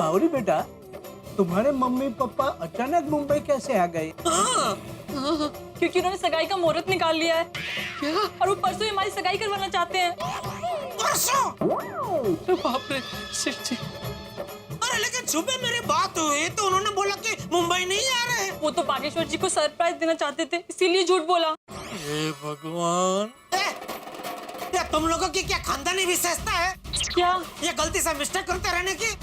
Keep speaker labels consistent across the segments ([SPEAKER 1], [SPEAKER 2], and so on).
[SPEAKER 1] बावरी बेटा, तुम्हारे mummy papa अचानक मुंबई कैसे आ गए?
[SPEAKER 2] क्योंकि उन्होंने सगाई का मुहूर्त निकाल लिया है। क्या? और वो परसों ही हमारी सगाई करवाना चाहते हैं।
[SPEAKER 3] परसों? बाप रे, शिट जी। अरे लेकिन सुबह मेरी बात हुई तो उन्होंने बोला कि मुंबई नहीं आ रहे।
[SPEAKER 2] वो तो बागेश्वर जी को सरप्राइज देना चाहते थे, इसीलिए झूठ बोला।
[SPEAKER 3] हे भगवान। क्या तुम लोगों की क्या खानदानी विशेषता है?
[SPEAKER 2] क्या?
[SPEAKER 3] ये गलती से मिस्टेक करते रहने की?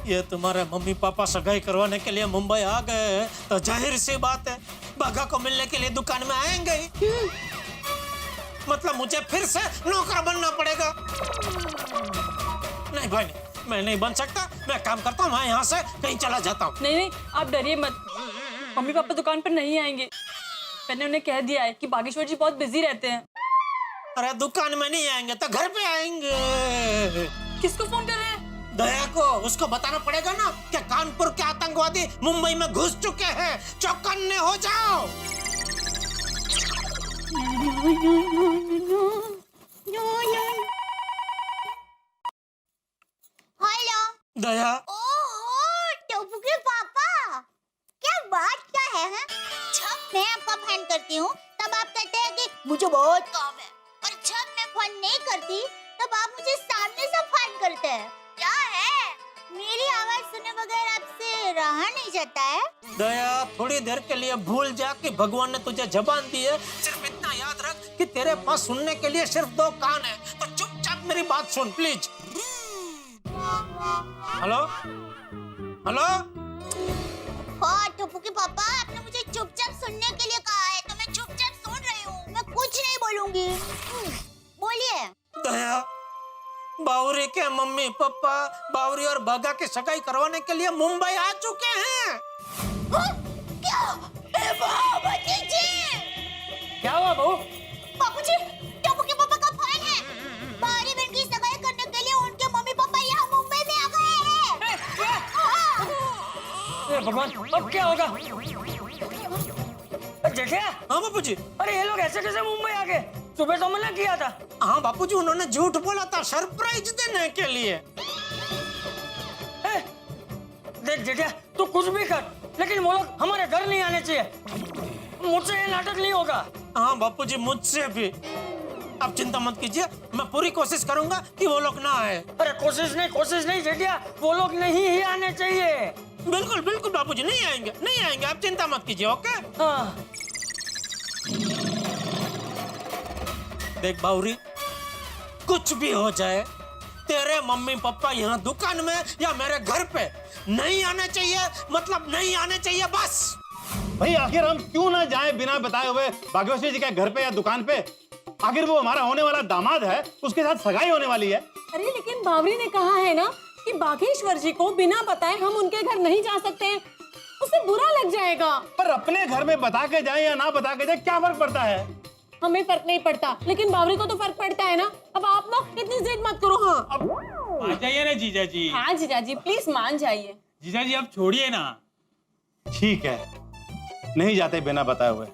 [SPEAKER 3] ये तुम्हारे मम्मी पापा सगाई करवाने के लिए मुंबई आ गए हैं तो जाहिर सी बात है बाघा को मिलने के लिए दुकान में आएंगे ही। मतलब मुझे फिर से नौकर बनना पड़ेगा। नहीं भाई नहीं, मैं नहीं बन सकता। मैं काम करता हूँ, मैं यहाँ से कहीं चला जाता हूँ।
[SPEAKER 2] नहीं, आप डरिए मत। मम्मी पापा दुकान पर नहीं आएंगे। मैंने उन्हें कह दिया है कि बागेश्वर जी बहुत बिजी रहते हैं।
[SPEAKER 3] अरे दुकान में नहीं आएंगे तो घर पे आएंगे।
[SPEAKER 2] किसको फोन कर रहे हैं?
[SPEAKER 3] दया को। उसको बताना पड़ेगा ना कि कानपुर के आतंकवादी मुंबई में घुस चुके हैं। चौकन्ने हो जाओ।
[SPEAKER 4] हेलो
[SPEAKER 3] दया।
[SPEAKER 4] ओहो, टोपू के पापा, क्या बात क्या है? जब मैं आपका फोन करती हूँ तब आप कहते हैं कि मुझे बहुत काम है, और जब मैं फोन नहीं करती तब आप मुझे सामने से फोन करते हैं। क्या है? मेरी आवाज सुने बगैर आपसे रहा नहीं जाता है।
[SPEAKER 3] दया, थोड़ी देर के लिए भूल जा कि भगवान ने तुझे जबान दी है। सिर्फ इतना याद रख कि तेरे पास सुनने के लिए सिर्फ 2 कान है, तो चुपचाप मेरी बात सुन प्लीज। Hello hello.
[SPEAKER 4] हाँ टोपू के पापा, आपने मुझे चुपचाप सुनने के लिए कहा है तो मैं चुपचाप सुन रही हूँ। मैं कुछ नहीं बोलूंगी। बोलिए।
[SPEAKER 3] दया, बावरी के मम्मी पापा बावरी और बागा की सगाई करवाने के लिए मुंबई आ चुके हैं।
[SPEAKER 4] क्या? बाबूजी जी!
[SPEAKER 1] क्या हुआ बहू?
[SPEAKER 4] बाबूजी, टोपू के पापा का फोन है। बावरी बहन की सगाई करने के लिए उनके मम्मी पापा यहाँ मुंबई में आ गए हैं।
[SPEAKER 1] अरे भगवान, अब क्या होगा? जेठिया।
[SPEAKER 3] हाँ बापूजी।
[SPEAKER 1] अरे ये लोग ऐसे कैसे मुंबई आ गए? सुबह तो मना किया था।
[SPEAKER 3] हाँ बापूजी, उन्होंने झूठ बोला था सरप्राइज देने के लिए।
[SPEAKER 1] देख जेठिया, तू कुछ भी कर, लेकिन वो लोग हमारे घर नहीं आने चाहिए। मुझसे ये नाटक नहीं होगा।
[SPEAKER 3] हाँ बापूजी, मुझसे भी। आप चिंता मत कीजिए, मैं पूरी कोशिश करूंगा कि वो लोग ना आए।
[SPEAKER 1] अरे कोशिश नहीं जेठिया, वो लोग नहीं ही आने चाहिए।
[SPEAKER 3] बिल्कुल बिल्कुल बापूजी, नहीं आएंगे, आप चिंता मत कीजिए। ओके।
[SPEAKER 1] हाँ।
[SPEAKER 3] देख बावरी, कुछ भी हो जाए, तेरे मम्मी पापा यहाँ दुकान में या मेरे घर पे नहीं आने चाहिए। मतलब नहीं आने चाहिए, बस।
[SPEAKER 5] भाई आखिर हम क्यों ना जाएं बिना बताए हुए बागेश्वर जी के घर पे या दुकान पे? आखिर वो हमारा होने वाला दामाद है, उसके साथ सगाई होने वाली है।
[SPEAKER 2] अरे लेकिन बावरी ने कहा है ना कि बागेश्वर जी को बिना बताए हम उनके घर नहीं जा सकते हैं। उसे बुरा लग जाएगा।
[SPEAKER 5] पर अपने घर में बता के जाए या ना बता के जाए, क्या फर्क पड़ता है?
[SPEAKER 2] हमें फर्क नहीं पड़ता, लेकिन बावरी को तो फर्क पड़ता है ना। अब आप ना इतनी जिद मत करो। हाँ
[SPEAKER 6] मान जाइए ना जीजा जी।
[SPEAKER 2] हाँ जीजा जी, प्लीज मान जाइए।
[SPEAKER 6] जीजा जी, आप छोड़िए ना।
[SPEAKER 5] ठीक है, नहीं जाते बिना बताए हुए।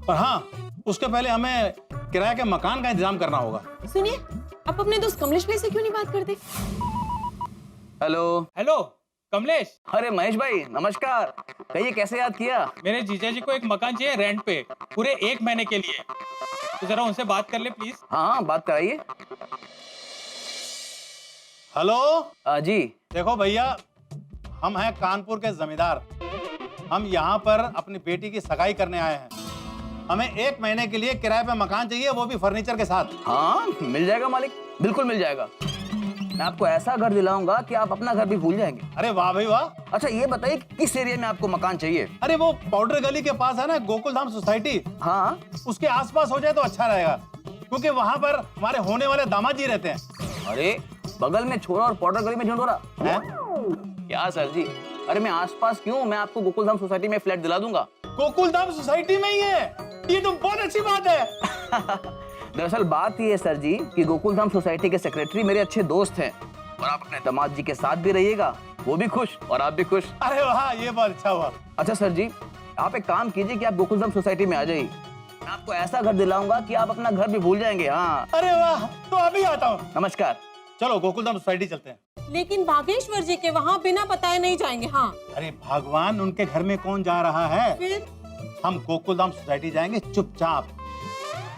[SPEAKER 5] पर हाँ, उसके पहले हमें किराए के मकान का इंतजाम करना होगा।
[SPEAKER 2] सुनिए, आप अपने दोस्त कमलेश भाई से क्यों नहीं बात करते?
[SPEAKER 7] Hello
[SPEAKER 6] hello Kamlesh.
[SPEAKER 7] अरे महेश भाई, नमस्कार। कहिए, कैसे याद किया?
[SPEAKER 6] मेरे जीजा जी को एक मकान चाहिए रेंट पे, पूरे 1 महीने के लिए। तो जरा उनसे बात कर ले प्लीज।
[SPEAKER 7] हाँ, बात कराइए।
[SPEAKER 5] हेलो
[SPEAKER 7] जी।
[SPEAKER 5] देखो भैया, हम हैं कानपुर के जमींदार। हम यहाँ पर अपनी बेटी की सगाई करने आए हैं। हमें 1 महीने के लिए किराए पे मकान चाहिए, वो भी फर्नीचर के साथ।
[SPEAKER 7] हाँ, मिल जाएगा मालिक, बिल्कुल मिल जाएगा। मैं आपको ऐसा घर दिलाऊंगा कि आप अपना घर भी भूल जाएंगे।
[SPEAKER 5] अरे वाह भाई वाह।
[SPEAKER 7] अच्छा ये बताइए, किस एरिया में आपको मकान चाहिए?
[SPEAKER 5] अरे वो पाउडर गली के पास है ना गोकुल धाम सोसाइटी,
[SPEAKER 7] हाँ,
[SPEAKER 5] उसके आसपास हो जाए तो अच्छा रहेगा, क्योंकि वहाँ पर हमारे होने वाले दामाद जी रहते हैं।
[SPEAKER 7] अरे बगल में छोरा और पाउडर गली में झंडोरा
[SPEAKER 5] है?
[SPEAKER 7] क्या सर जी, अरे मैं आसपास क्यों, मैं आपको गोकुल धाम सोसाइटी में फ्लैट दिला दूंगा।
[SPEAKER 5] गोकुल धाम सोसाइटी में ही है? ये तो बहुत अच्छी बात है।
[SPEAKER 7] दरअसल बात ये है सर जी कि गोकुल धाम सोसाइटी के सेक्रेटरी मेरे अच्छे दोस्त हैं, और आप अपने दामाद जी के साथ भी रहिएगा, वो भी खुश और आप भी खुश।
[SPEAKER 5] अरे वाह, ये बहुत अच्छा हुआ।
[SPEAKER 7] अच्छा सर जी, आप एक काम कीजिए कि आप गोकुल धाम सोसाइटी में आ जाइए। मैं आपको ऐसा घर दिलाऊंगा कि आप अपना घर भी भूल जाएंगे। हाँ।
[SPEAKER 5] अरे वाह, तो अभी आता हूँ।
[SPEAKER 7] नमस्कार।
[SPEAKER 5] चलो गोकुल धाम सोसाइटी चलते हैं।
[SPEAKER 2] लेकिन बागेश्वर जी के वहाँ बिना बताए नहीं जाएंगे। हाँ
[SPEAKER 5] अरे भगवान, उनके घर में कौन जा रहा है?
[SPEAKER 2] फिर
[SPEAKER 5] हम गोकुलधाम सोसाइटी जाएंगे चुपचाप,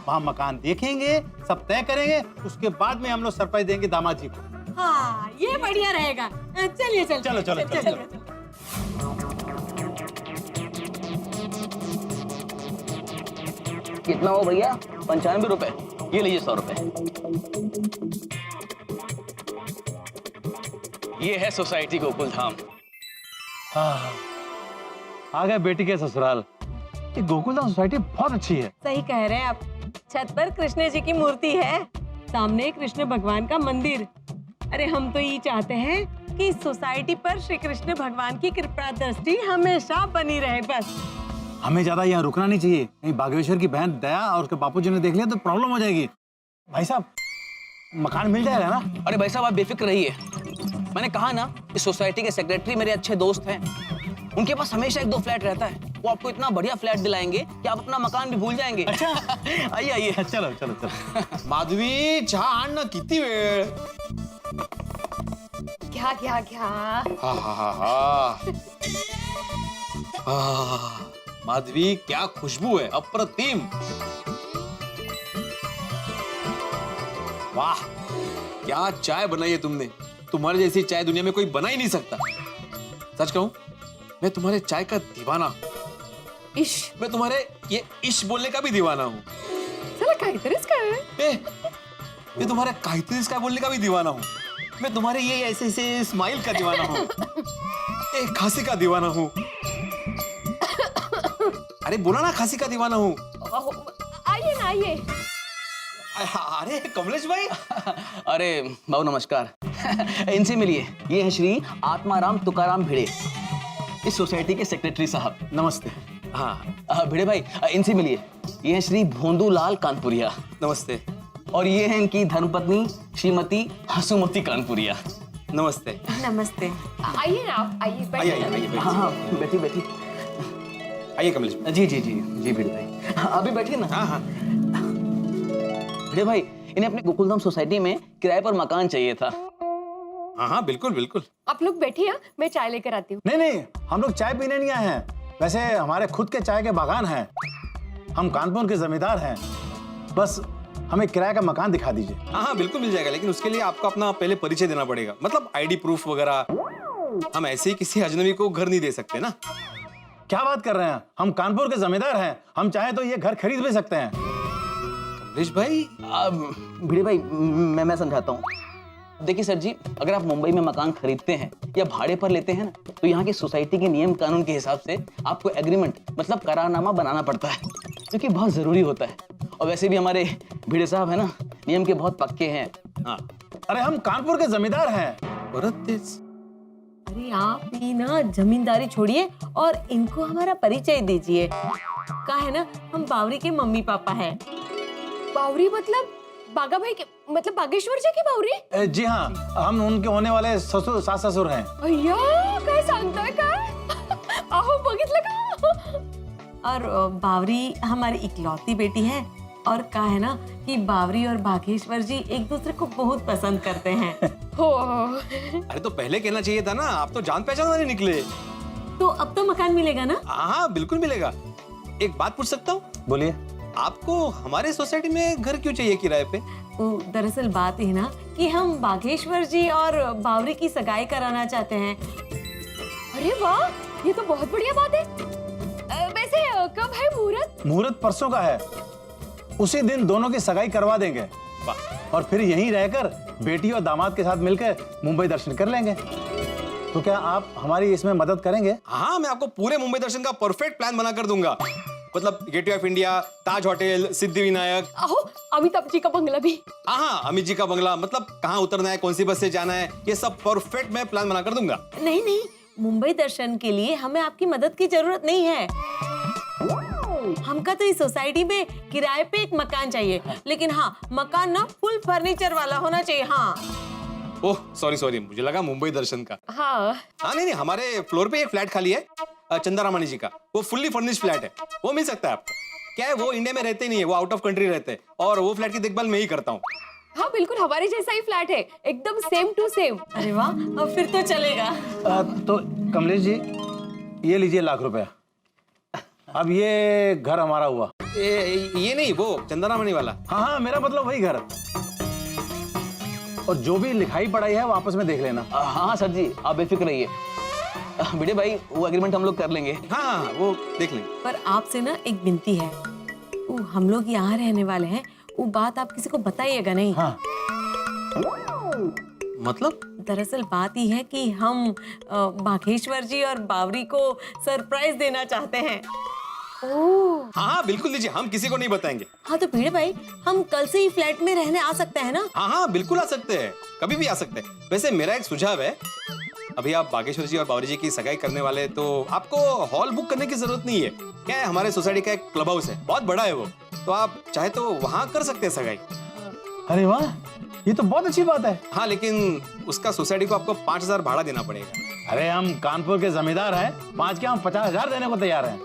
[SPEAKER 5] वहाँ मकान देखेंगे, सब तय करेंगे, उसके बाद में हम लोग सरप्राइज देंगे दामाद जी को।
[SPEAKER 2] हाँ ये बढ़िया रहेगा। चलिए चल
[SPEAKER 5] चलो, चलो, चलो, चलो।
[SPEAKER 7] कितना हो भैया? 95 रुपए। ये लीजिए 100 रुपए। ये है सोसाइटी गोकुलधाम।
[SPEAKER 5] आ गए बेटी के ससुराल। ये गोकुलधाम सोसाइटी बहुत अच्छी है।
[SPEAKER 2] सही कह रहे हैं आप। छत पर कृष्ण जी की मूर्ति है, सामने कृष्ण भगवान का मंदिर। अरे हम तो ये चाहते हैं कि इस सोसाइटी पर श्री कृष्ण भगवान की कृपा दृष्टि हमेशा बनी रहे। बस
[SPEAKER 5] हमें ज्यादा यहाँ रुकना नहीं चाहिए, नहीं बागेश्वर की बहन दया और उसके बापूजी ने देख लिया तो प्रॉब्लम हो जाएगी। भाई साहब, मकान मिल जाएगा ना?
[SPEAKER 7] अरे भाई साहब आप बेफिक्र रहिए। मैंने कहा ना, इस सोसाइटी के सेक्रेटरी मेरे अच्छे दोस्त हैं। उनके पास हमेशा 1-2 फ्लैट रहता है। वो आपको इतना बढ़िया फ्लैट दिलाएंगे कि आप अपना मकान भी भूल जाएंगे।
[SPEAKER 5] अच्छा
[SPEAKER 7] आइए आइए।
[SPEAKER 5] चलो चलो चलो।
[SPEAKER 8] माधवी, चहा आण ना, किती वेळ?
[SPEAKER 9] घ्या घ्या घ्या.
[SPEAKER 8] हा हा हा हा. माधवी, क्या खुशबू है, अप्रतिम. वाह, क्या चाय बनाई है तुमने. तुम्हारे जैसी चाय दुनिया में कोई बना ही नहीं सकता. सच कहूं, मैं तुम्हारे चाय का दीवाना हूं.
[SPEAKER 9] इश,
[SPEAKER 8] मैं तुम्हारे ये इश बोलने का भी दीवाना हूं.
[SPEAKER 9] चला काहीतरीच काय.
[SPEAKER 8] मैं तुम्हारे काहीतरीच काय बोलने का भी दीवाना हूं. मैं तुम्हारे ये ऐसे स्माइल का दीवाना हूं. एक खांसी का दीवाना हूं. अरे बोला ना, खांसी का दीवाना हूं.
[SPEAKER 9] आइए ना आइए.
[SPEAKER 8] अरे कमलेश भाई.
[SPEAKER 7] अरे बाबू नमस्कार. इनसे मिलिए. ये है श्री आत्माराम तुकाराम भिड़े, इस सोसाइटी के सेक्रेटरी साहब.
[SPEAKER 5] नमस्ते.
[SPEAKER 7] हाँ भिड़े भाई, इनसे मिलिए. ये है श्री भोंदूलाल कानपुरिया.
[SPEAKER 8] नमस्ते.
[SPEAKER 7] और ये है इनकी धर्मपत्नी श्रीमती हसुमती कानपुरिया.
[SPEAKER 8] नमस्ते.
[SPEAKER 2] नमस्ते.
[SPEAKER 9] आइए ना आप, आइए
[SPEAKER 8] आइए आइए आइए
[SPEAKER 7] हाँ हाँ बैठी बैठी.
[SPEAKER 8] आइए कमलेश भाई.
[SPEAKER 7] जी जी जी जी भिड़े भाई. हाँ, अभी बैठिए ना.
[SPEAKER 8] हाँ हाँ.
[SPEAKER 7] भिड़े भाई, इन्हें अपने गोकुलधाम सोसाइटी में किराए पर मकान चाहिए था.
[SPEAKER 8] हाँ हाँ बिल्कुल बिल्कुल.
[SPEAKER 9] आप लोग बैठिए, मैं चाय लेकर आती हूँ.
[SPEAKER 5] नहीं नहीं, हम लोग चाय पीने नहीं आए हैं. वैसे हमारे खुद के चाय के बागान हैं. हम कानपुर के जमींदार हैं. बस हमें किराए का मकान दिखा दीजिए.
[SPEAKER 8] हाँ हाँ बिल्कुल मिल जाएगा, लेकिन उसके लिए आपको अपना पहले परिचय देना पड़ेगा. मतलब आईडी प्रूफ वगैरह. हम ऐसे ही किसी अजनबी को घर नहीं दे सकते ना.
[SPEAKER 5] क्या बात कर रहे हैं? हम कानपुर के जमींदार हैं. हम चाहे तो ये घर खरीद भी सकते हैं.
[SPEAKER 8] कमलेश भाई.
[SPEAKER 7] भिड़े भाई, मैं समझाता हूँ. देखिए सर जी, अगर आप मुंबई में मकान खरीदते हैं या भाड़े पर लेते हैं ना, तो यहाँ की सोसाइटी के नियम कानून के हिसाब से आपको एग्रीमेंट मतलब करारनामा बनाना पड़ता है, जो कि बहुत जरूरी होता है. और वैसे भी हमारे भिड़े साहब है ना, नियम के बहुत पक्के हैं.
[SPEAKER 8] हाँ.
[SPEAKER 5] अरे हम कानपुर के जमींदार हैं.
[SPEAKER 8] परत तेज.
[SPEAKER 2] अरे आप ही ना जमींदारी छोड़िए और इनको हमारा परिचय दीजिए. का है ना, हम बावरी के मम्मी पापा हैं.
[SPEAKER 9] बावरी मतलब बागा भाई के, मतलब बागेश्वर जी की बावरी.
[SPEAKER 5] जी हाँ, हम उनके होने वाले ससुर सास ससुर हैं.
[SPEAKER 9] अय्या, काय सांगताय काय. अहो बघितलं का.
[SPEAKER 2] और बावरी हमारी इकलौती बेटी है. और का है ना कि बावरी और बागेश्वर जी एक दूसरे को बहुत पसंद करते हैं.
[SPEAKER 9] हो.
[SPEAKER 8] अरे तो पहले कहना चाहिए था ना, आप तो जान पहचान वाले निकले.
[SPEAKER 2] तो अब तो मकान मिलेगा ना?
[SPEAKER 8] हाँ हाँ बिल्कुल मिलेगा. एक बात पूछ सकता हूँ?
[SPEAKER 5] बोलिए.
[SPEAKER 8] आपको हमारे सोसाइटी में घर क्यों चाहिए किराए पे?
[SPEAKER 2] दरअसल बात है ना कि हम बागेश्वर जी और बावरी की सगाई कराना चाहते हैं.
[SPEAKER 9] अरे वाह, ये तो बहुत बढ़िया बात है. वैसे कब है मुहूर्त?
[SPEAKER 5] मुहूर्त परसों का है. उसी दिन दोनों की सगाई करवा देंगे.
[SPEAKER 8] वाह.
[SPEAKER 5] और फिर यहीं रहकर बेटी और दामाद के साथ मिलकर मुंबई दर्शन कर लेंगे. तो क्या आप हमारी इसमें मदद करेंगे?
[SPEAKER 8] हाँ, मैं आपको पूरे मुंबई दर्शन का परफेक्ट प्लान बना कर दूंगा. मतलब gateway of India, Taj hotel, Siddhivinayak.
[SPEAKER 9] अहो अमिताभ जी का बंगला भी.
[SPEAKER 8] हाँ, अमित जी का बंगला. मतलब कहाँ उतरना है, कौन सी बस से जाना है, ये सब परफेक्ट मैं प्लान बना कर दूंगा.
[SPEAKER 2] नहीं नहीं, मुंबई दर्शन के लिए हमें आपकी मदद की जरूरत नहीं है. हमका तो इस सोसाइटी में किराए पे एक मकान चाहिए. लेकिन हाँ, मकान ना फुल फर्नीचर वाला होना चाहिए. हाँ.
[SPEAKER 8] ओह सॉरी, मुझे लगा मुंबई दर्शन का.
[SPEAKER 9] हाँ.
[SPEAKER 8] हाँ नहीं, हमारे फ्लोर पे एक फ्लैट खाली है चंदारामानी जी का. वो फुल्ली फर्निश्ड फ्लैट है, वो मिल सकता है आपको. क्या है, वो इंडिया में रहते नहीं है, वो आउट ऑफ कंट्री रहते हैं, और वो फ्लैट की देखभाल मैं ही करता हूँ.
[SPEAKER 9] हाँ बिल्कुल हमारे जैसा ही फ्लैट है, एकदम सेम टू सेम।
[SPEAKER 2] अरे वाह, अब फिर तो चलेगा।
[SPEAKER 5] तो कमलेश जी, ये लीजिए ₹1,00,000। अब ये घर हमारा हुआ।
[SPEAKER 8] ये नहीं, वो चंदनामणि वाला।
[SPEAKER 5] हाँ हाँ, मेरा मतलब वही घर। और जो भी लिखाई पढ़ाई है वो आपस में देख लेना।
[SPEAKER 7] हाँ हाँ सर जी, आप बेफिक्र रहिए। भिड़े भाई, वो एग्रीमेंट हम लोग कर लेंगे।
[SPEAKER 8] हाँ, वो देख लेंगे।
[SPEAKER 2] पर आपसे ना एक विनती है, वो हम लोग यहाँ रहने वाले हैं, वो बात आप किसी को बताइएगा नहीं।
[SPEAKER 5] हाँ।
[SPEAKER 8] मतलब?
[SPEAKER 2] दरअसल बात ही है कि हम बागेश्वर जी और बावरी को सरप्राइज देना चाहते हैं।
[SPEAKER 9] ओह
[SPEAKER 8] हाँ हाँ बिल्कुल दीजिए, हम किसी को नहीं बताएंगे।
[SPEAKER 2] हाँ तो भिड़े भाई, हम कल से ही फ्लैट में रहने आ सकते हैं ना?
[SPEAKER 8] हाँ हाँ बिल्कुल आ सकते हैं, कभी भी आ सकते हैं। वैसे मेरा एक सुझाव है, अभी आप बागेश्वर जी और बावरी जी की सगाई करने वाले, तो आपको हॉल बुक करने की जरूरत नहीं है। क्या है, हमारे सोसाइटी का एक क्लब हाउस है, बहुत बड़ा है वो, तो आप चाहे तो वहाँ कर सकते हैं सगाई।
[SPEAKER 5] अरे वाह, ये तो बहुत अच्छी बात है।
[SPEAKER 8] हाँ, लेकिन उसका सोसाइटी को आपको 5,000 भाड़ा देना पड़ेगा।
[SPEAKER 5] अरे हम कानपुर के जमींदार हैं, 5 क्या, हम 50,000 देने को तैयार हैं।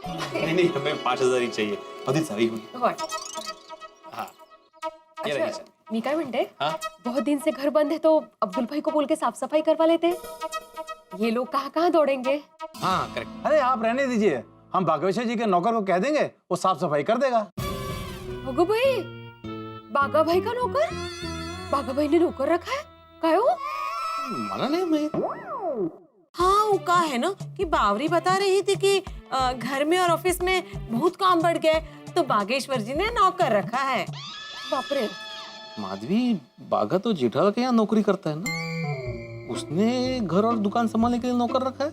[SPEAKER 8] नहीं, हमें 5,000 ही चाहिए, बहुत सारी हुई। हाँ, ये रहिए सर।
[SPEAKER 9] मी काय म्हणते,
[SPEAKER 8] हाँ?
[SPEAKER 9] बहुत दिन से घर बंद है तो अब्दुल भाई को बोल के साफ सफाई करवा लेते हैं। ये लोग कहाँ कहाँ दौड़ेंगे।
[SPEAKER 8] हाँ करेक्ट।
[SPEAKER 5] अरे आप रहने दीजिए, हम बागेश्वर जी के नौकर को कह देंगे, वो साफ सफाई कर देगा।
[SPEAKER 9] भगो भाई, बागा भाई का नौकर? बागा भाई ने नौकर रखा है? काय हो?
[SPEAKER 8] माना नहीं मैं।
[SPEAKER 2] हाँ, वो कहा है ना कि बावरी बता रही थी कि घर में और ऑफिस में बहुत काम बढ़ गया है, तो बागेश्वर जी ने नौकर रखा है।
[SPEAKER 9] बाप रे।
[SPEAKER 8] माधवी, बागा तो जेठालाल के यहाँ नौकरी करता है ना, उसने घर और दुकान संभालने के लिए नौकर रखा है।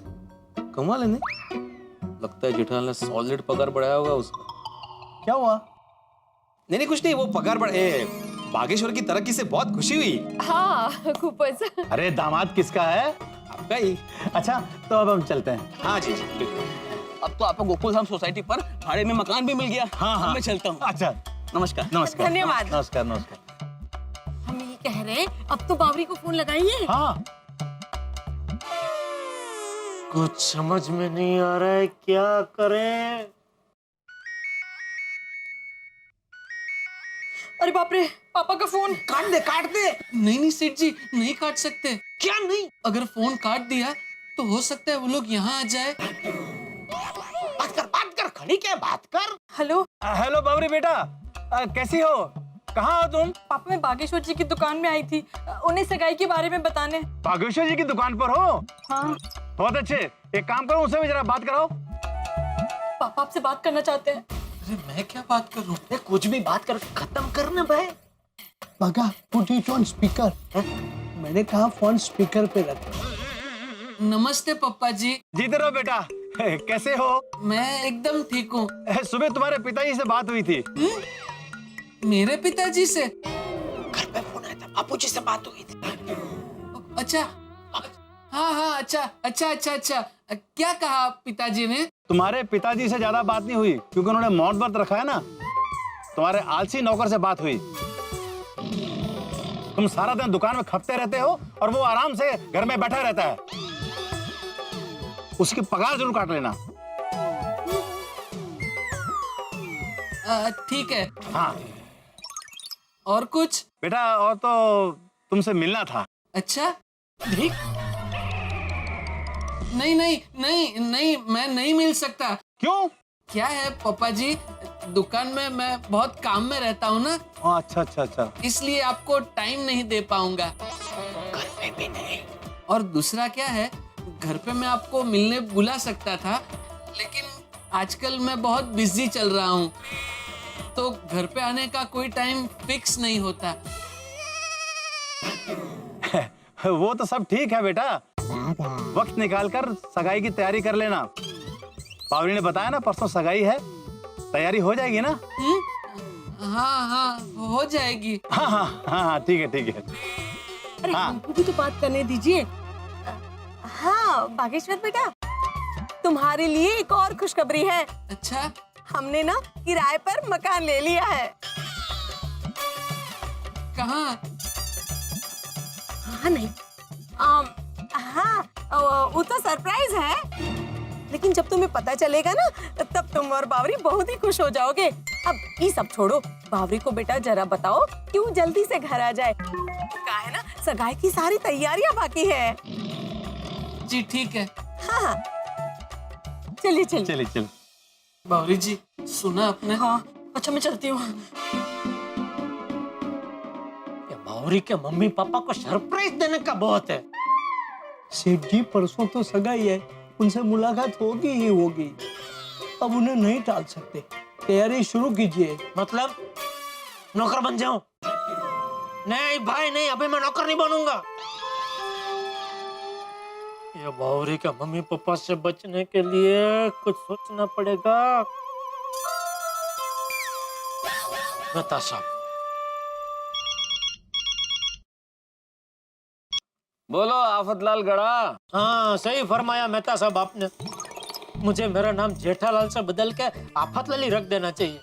[SPEAKER 8] कमाल है नहीं? लगता है जेठालाल ने सॉलिड पगार बढ़ाया होगा उसका।
[SPEAKER 5] क्या हुआ?
[SPEAKER 8] नहीं कुछ नहीं, वो पगार बढ़े, बागेश्वर की तरक्की से बहुत खुशी हुई।
[SPEAKER 9] हाँ खूपच।
[SPEAKER 5] अरे दामाद किसका है?
[SPEAKER 8] आपका ही।
[SPEAKER 5] अच्छा, तो अब हम चलते हैं।
[SPEAKER 8] हाँ जी जी बिल्कुल।
[SPEAKER 7] अब तो आपको गोकुल धाम सोसाइटी पर भाड़े में मकान भी मिल गया।
[SPEAKER 5] हाँ हाँ,
[SPEAKER 7] मैं चलता हूँ।
[SPEAKER 5] अच्छा,
[SPEAKER 7] नमस्कार।
[SPEAKER 5] नमस्कार।
[SPEAKER 2] धन्यवाद।
[SPEAKER 5] नमस्कार नमस्कार।
[SPEAKER 2] हम ये कह रहे हैं, अब तो बावरी को फोन लगाइए।
[SPEAKER 5] हाँ,
[SPEAKER 3] कुछ समझ में नहीं आ रहा है, क्या करें?
[SPEAKER 1] अरे बाप रे, पापा का फोन।
[SPEAKER 6] काट दे काट दे। नहीं सेठ जी, नहीं काट सकते।
[SPEAKER 1] क्या नहीं?
[SPEAKER 6] अगर फोन काट दिया तो हो सकता है वो लोग यहाँ आ जाए।
[SPEAKER 1] बात कर, खड़ी क्या बात कर।
[SPEAKER 2] हेलो
[SPEAKER 5] हेलो बाबरी बेटा, कैसी हो? कहाँ हो तुम?
[SPEAKER 1] पापा, मैं बागेश्वर जी की दुकान में आई थी, उन्हें सगाई के बारे में बताने।
[SPEAKER 5] बागेश्वर जी की दुकान पर हो?
[SPEAKER 1] हाँ
[SPEAKER 5] बहुत अच्छे, एक काम करो, उनसे भी जरा बात कराओ।
[SPEAKER 1] पापा आपसे बात करना चाहते हैं।
[SPEAKER 6] अरे मैं क्या बात कर रहा हूँ?
[SPEAKER 1] कुछ भी बात कर, खत्म करना भाई।
[SPEAKER 10] बागा, put it on speaker. मैंने कहा फोन स्पीकर पे रख।
[SPEAKER 6] नमस्ते पप्पा जी।
[SPEAKER 5] जीते रहो बेटा, कैसे हो?
[SPEAKER 6] मैं एकदम ठीक हूँ।
[SPEAKER 5] सुबह तुम्हारे पिताजी से बात हुई थी।
[SPEAKER 6] मेरे पिताजी से?
[SPEAKER 1] घर पे फोन आया था, बापू जी से बात हुई थी।
[SPEAKER 6] अच्छा, हाँ अच्छा। क्या कहा पिताजी ने?
[SPEAKER 5] तुम्हारे पिताजी से ज्यादा बात नहीं हुई, क्योंकि उन्होंने मौन व्रत रखा है ना। तुम्हारे आलसी नौकर से बात हुई। तुम सारा दिन दुकान में खपते रहते हो और वो आराम से घर में बैठा रहता है। उसकी पगार जरूर काट लेना।
[SPEAKER 6] ठीक है।
[SPEAKER 5] हाँ
[SPEAKER 6] और कुछ?
[SPEAKER 5] बेटा, और तो तुमसे मिलना था।
[SPEAKER 6] अच्छा, नहीं, मैं नहीं मिल सकता।
[SPEAKER 5] क्यों?
[SPEAKER 6] क्या है पापा जी, दुकान में मैं बहुत काम में रहता हूँ ना।
[SPEAKER 5] अच्छा।
[SPEAKER 6] इसलिए आपको टाइम नहीं दे पाऊंगा।
[SPEAKER 1] घर पे भी नहीं।
[SPEAKER 6] और दूसरा क्या है, घर पे मैं आपको मिलने बुला सकता था, लेकिन आजकल मैं बहुत बिजी चल रहा हूँ, तो घर पे आने का कोई टाइम फिक्स नहीं होता।
[SPEAKER 5] वो तो सब ठीक है बेटा, वक्त निकालकर सगाई की तैयारी कर लेना। पावनी ने बताया ना, परसों सगाई है, तैयारी हो जाएगी ना?
[SPEAKER 6] हाँ, हो जाएगी।
[SPEAKER 5] हाँ, ठीक है।
[SPEAKER 2] अरे हमको भी तो बात करने दीजिए। हाँ बागेश्वर बेटा, तुम्हारे लिए एक और खुशखबरी है।
[SPEAKER 6] अच्छा,
[SPEAKER 2] हमने ना किराए पर मकान ले लिया है।
[SPEAKER 6] कहाँ?
[SPEAKER 2] हाँ नहीं, हाँ वो तो सरप्राइज है, लेकिन जब तुम्हें पता चलेगा ना, तब तुम और बावरी बहुत ही खुश हो जाओगे। अब ये सब छोड़ो, बावरी को बेटा जरा बताओ क्यों जल्दी से घर आ जाए। क्या है ना, सगाई की सारी तैयारियां बाकी है।
[SPEAKER 6] जी ठीक है।
[SPEAKER 2] हाँ चलिए चलिए।
[SPEAKER 5] चलिए चलिए।
[SPEAKER 6] बावरी जी सुना आपने?
[SPEAKER 1] हाँ अच्छा मैं चलती हूँ। बावरी के मम्मी पापा को सरप्राइज देने का बहुत है।
[SPEAKER 10] सेठ जी परसों तो सगाई है, उनसे मुलाकात होगी ही होगी। अब उन्हें नहीं टाल सकते, तैयारी शुरू कीजिए।
[SPEAKER 3] मतलब नौकर बन जाऊं? नहीं भाई नहीं, अभी मैं नौकर नहीं बनूंगा। ये बावरी के मम्मी पापा से बचने के लिए कुछ सोचना पड़ेगा। नताशा,
[SPEAKER 11] बोलो आफतलाल गड़ा।
[SPEAKER 3] हाँ सही फरमाया मेहता साहब आपने। मुझे मेरा नाम जेठालाल से बदल के आफतलाल ही रख देना चाहिए।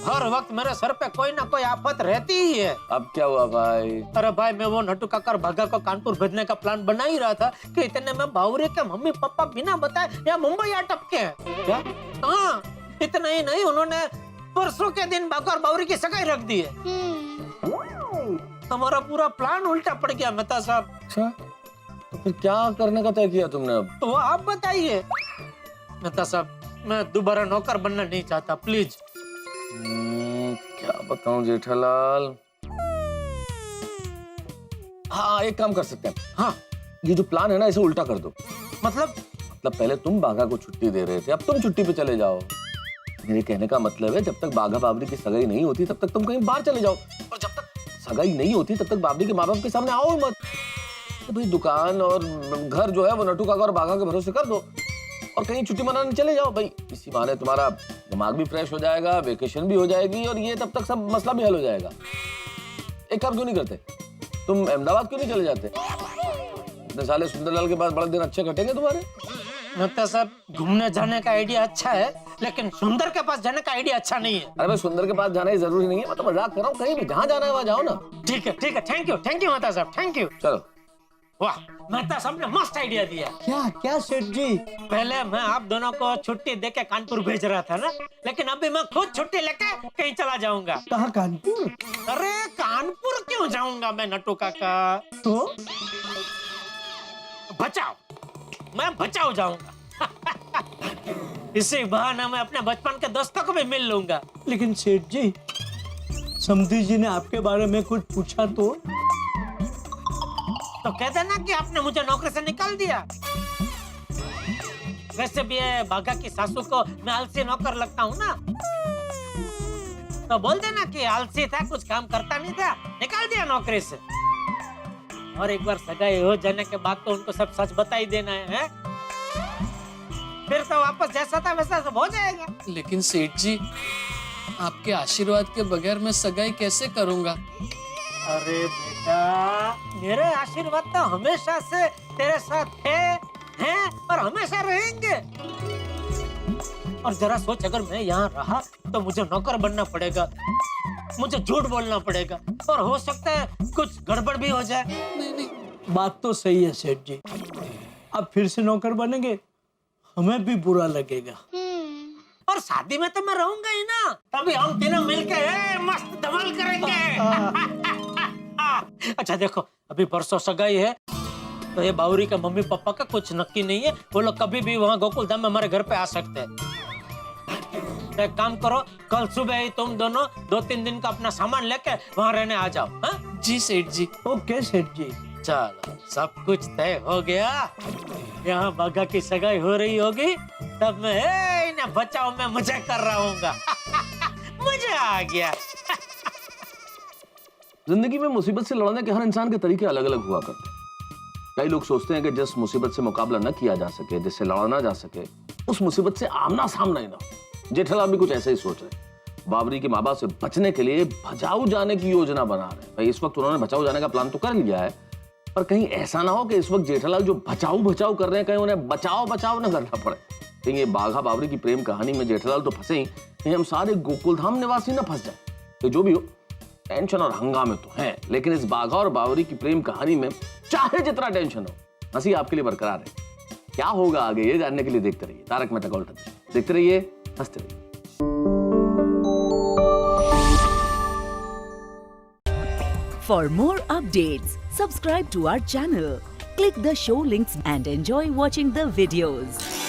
[SPEAKER 3] हर वक्त मेरे सर पे कोई ना कोई आफत रहती ही है।
[SPEAKER 11] अब क्या हुआ भाई?
[SPEAKER 3] अरे भाई मैं वो नट्टू काकर भागा को कानपुर भेजने का प्लान बना ही रहा था कि इतने में बावरी के मम्मी पापा बिना बताए या मुंबई आ टपके हैं। क्या? हाँ इतना ही नहीं, उन्होंने परसों के दिन बागा और बावरी की सगाई रख दी है। हमारा पूरा प्लान उल्टा पड़ गया मेहता साहब।
[SPEAKER 11] अच्छा तो फिर क्या करने का तय किया तुमने अब?
[SPEAKER 3] तो आप बताइए मेहता साहब, मैं दोबारा नौकर बनना नहीं चाहता, प्लीज।
[SPEAKER 11] क्या बताऊं जेठालाल। हाँ एक काम कर सकते हैं।
[SPEAKER 3] हाँ
[SPEAKER 11] ये जो प्लान है ना इसे उल्टा कर दो।
[SPEAKER 3] मतलब
[SPEAKER 11] पहले तुम बाघा को छुट्टी दे रहे थे, अब तुम छुट्टी पे चले जाओ। मेरे कहने का मतलब है जब तक बाघा बावरी की सगाई नहीं होती तब तक तुम कहीं बाहर चले जाओ, और जब तक सगाई नहीं होती तब तक बावरी के माँ बाप के सामने आओ मत। तो भाई दुकान और घर जो है वो नट्टू काका और बाघा के भरोसे कर दो और कहीं छुट्टी मनाने चले जाओ भाई। इसी बहाने तुम्हारा दिमाग भी फ्रेश हो जाएगा, वेकेशन भी हो जाएगी और ये तब तक सब मसला भी हल हो जाएगा। एक काम क्यों नहीं करते, तुम अहमदाबाद क्यों नहीं चले जाते? इतने साले सुंदरलाल के पास बड़े दिन अच्छे कटेंगे तुम्हारे।
[SPEAKER 3] मेहता साहब घूमने जाने का आइडिया अच्छा है, लेकिन सुंदर के पास जाने का आइडिया अच्छा नहीं है।
[SPEAKER 11] अरे भाई सुंदर के पास जाना ही जरूरी नहीं है, मैं तो मजाक कर रहा हूँ। कहीं भी जहाँ जाना है वहाँ जाओ ना।
[SPEAKER 3] ठीक है थैंक यू मेहता साहब, थैंक यू।
[SPEAKER 11] चलो।
[SPEAKER 3] वाह मेहता साहब ने मस्त आइडिया दिया।
[SPEAKER 10] क्या क्या सेठ जी?
[SPEAKER 3] पहले मैं आप दोनों को छुट्टी देके कानपुर भेज रहा था ना, लेकिन अभी मैं खुद छुट्टी लेके कहीं चला जाऊंगा।
[SPEAKER 10] कहाँ कानपुर?
[SPEAKER 3] अरे कानपुर क्यों जाऊंगा मैं नट्टू काका?
[SPEAKER 10] तो
[SPEAKER 3] बचाओ, मैं बचाओ जाऊंगा। इसी बहाने मैं अपने बचपन के दोस्तों को भी मिल लूंगा।
[SPEAKER 10] लेकिन सेठ जी, समधी जी ने आपके बारे में कुछ पूछा तो
[SPEAKER 3] कह देना कि आपने मुझे नौकरी से निकाल दिया। वैसे भी ये बाघा की सासू को मैं आलसी नौकर लगता हूँ ना, तो बोल देना कि आलसी था, कुछ काम करता नहीं था, निकाल दिया नौकरी से। और एक बार सगाई हो जाने के बाद तो उनको सब सच बता ही देना है? फिर तो वापस जैसा था वैसा सब हो जाएगा।
[SPEAKER 6] लेकिन सेठ जी आपके आशीर्वाद के बगैर मैं सगाई कैसे करूंगा?
[SPEAKER 3] अरे बेटा मेरे आशीर्वाद तो हमेशा से तेरे साथ हैं और हमेशा रहेंगे। और जरा सोच, अगर मैं यहाँ रहा तो मुझे नौकर बनना पड़ेगा, मुझे झूठ बोलना पड़ेगा और हो सकता है कुछ गड़बड़ भी हो जाए।
[SPEAKER 6] नहीं
[SPEAKER 10] बात तो सही है सेठ जी। अब फिर से नौकर बनेंगे, हमें भी बुरा लगेगा।
[SPEAKER 3] और शादी में तो मैं रहूंगा ही ना, तभी हम तीनों मिलके मस्त धमाल करेंगे। अच्छा देखो, अभी परसों सगाई है तो ये बावरी के मम्मी पापा का कुछ नक्की नहीं है, वो लोग कभी भी वहाँ गोकुल धाम में हमारे घर पे आ सकते हैं। एक काम करो, कल सुबह ही तुम दोनों 2-3 दिन का अपना सामान लेके वहाँ रहने आ जाओ। हाँ
[SPEAKER 6] जी सेठ जी।
[SPEAKER 10] ओके सेठ जी।
[SPEAKER 3] चलो सब कुछ तय हो गया। यहाँ बाघा की सगाई हो रही होगी तब मैं इन्हें बचाओ में मजा कर रहा हूँगा। मजा आ गया।
[SPEAKER 11] जिंदगी में मुसीबत से लड़ने के हर इंसान के तरीके अलग अलग हुआ करते हैं। कई लोग सोचते हैं कि जिस मुसीबत से मुकाबला न किया जा सके, जिससे लड़ा ना जा सके, उस मुसीबत से आमना सामना ही ना हो। जेठालाल भी कुछ ऐसे ही सोच रहे हैं। बावरी के माँ बाप से बचने के लिए भचाऊ जाने की योजना बना रहे हैं। भाई इस वक्त उन्होंने भचाऊ जाने का प्लान तो कर लिया है, पर कहीं ऐसा ना हो कि इस वक्त जेठालाल जो बचाऊ कर रहे हैं कहीं उन्हें बचाव न करना पड़े। कहीं ये बाघा बावरी की प्रेम कहानी में जेठालाल तो फंसे ही, कहीं हम सारे गोकुलधाम निवासी न फंस जाए। तो जो भी हो, टेंशन और हंगामे तो हैं, लेकिन इस बाघा और बावरी की प्रेम कहानी में चाहे जितना टेंशन हो, हंसी आपके लिए बरकरार है। क्या होगा आगे ये जानने के लिए देखते रहिए तारक मेहता का उल्टा चश्मा। देखते रहिए, हंसते रहिए।
[SPEAKER 12] For more updates, subscribe to our channel, click the show links and enjoy watching the videos.